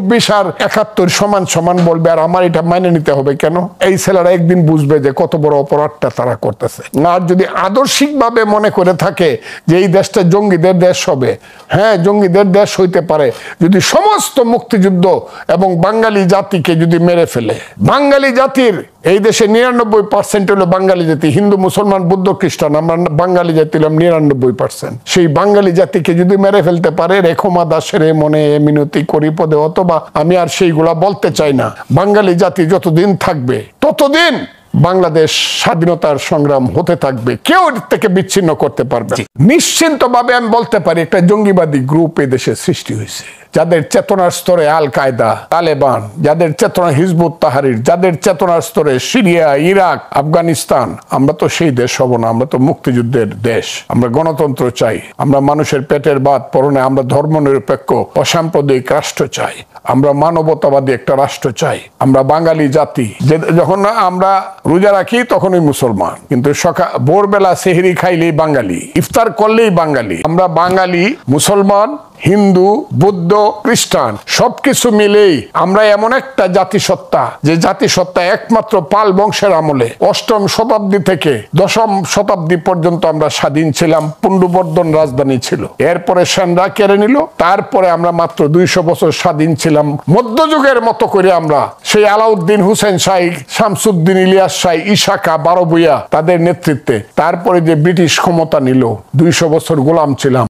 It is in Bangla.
24 আর 71 সমান সমান বলবে, আর আমার এটা মেনে নিতে হবে কেন? এই ছেলেরা একদিন বুঝবে যে কত বড় অপরাধটা তারা করতেছে। আর যদি আদর্শিকভাবে মনে করে থাকে যে এই দেশটা জঙ্গিদের দেশ হবে, হ্যাঁ জঙ্গিদের দেশ হইতে পারে যদি সমস্ত মুক্তিযুদ্ধ এবং বাঙালি জাতিকে যদি মেরে ফেলে। বাঙালি জাতির এই দেশে 99% হলো বাঙালি জাতি, হিন্দু মুসলমান বৌদ্ধ খ্রিস্টান, আমরা বাঙালি জাতি হলাম 99%। সেই বাঙালি জাতিকে যদি মেরে ফেলতে পারে, রেখমা দাসের মনে মিনতি করি পদে, অথবা আমি আর সেইগুলা বলতে চাই না। বাঙালি জাতি যতদিন থাকবে ততদিন বাংলাদেশ স্বাধীনতার সংগ্রাম হতে থাকবে, কেউ এর থেকে বিচ্ছিন্ন করতে পারবে। নিশ্চিন্ত ভাবে আমি বলতে পারি একটা জঙ্গিবাদী গ্রুপ এই দেশে সৃষ্টি হয়েছে, যাদের চেতনার স্তরে আল কায়দা, তালেবান, যাদের চেতনা হিজবুত তাহরির, যাদের চেতনার স্তরে সিরিয়া, ইরাক, আফগানিস্তান। আমরা তো সেই দেশ হব না, আমরা তো মুক্তিযুদ্ধের দেশ। আমরা গণতন্ত্র চাই, আমরা মানুষের পেটের ভাত পরনে, আমরা ধর্মনিরপেক্ষ অসাম্প্রদায়িক রাষ্ট্র চাই, আমরা মানবতাবাদী একটা রাষ্ট্র চাই। আমরা বাঙালি জাতি, যখন আমরা রোজা রাখি তখনই মুসলমান, কিন্তু ভোরবেলা সেহরি খাইলেই বাঙালি, ইফতার করলেই বাঙালি। আমরা বাঙালি, মুসলমান, হিন্দু, বৌদ্ধ, খ্রিস্টান সবকিছু মিলেই আমরা এমন একটা জাতিসত্তা, যে জাতিসত্তা একমাত্র পাল বংশের আমলে 8ম শতাব্দী থেকে 10ম শতাব্দী পর্যন্ত আমরা স্বাধীন ছিলাম, পুণ্ড্রবর্ধন রাজধানী ছিল। এরপরে সেনরা কেড়ে নিল, তারপরে আমরা মাত্র 200 বছর স্বাধীন ছিলাম। মধ্যযুগের মতো করে আমরা সেই আলাউদ্দিন হুসেন শাহ, শামসুদ্দিন ইলিয়াস শাহ, ইশাকা, বারবুইয়া তাদের নেতৃত্বে, তারপরে যে ব্রিটিশ ক্ষমতা নিল, 200 বছর গোলাম ছিলাম।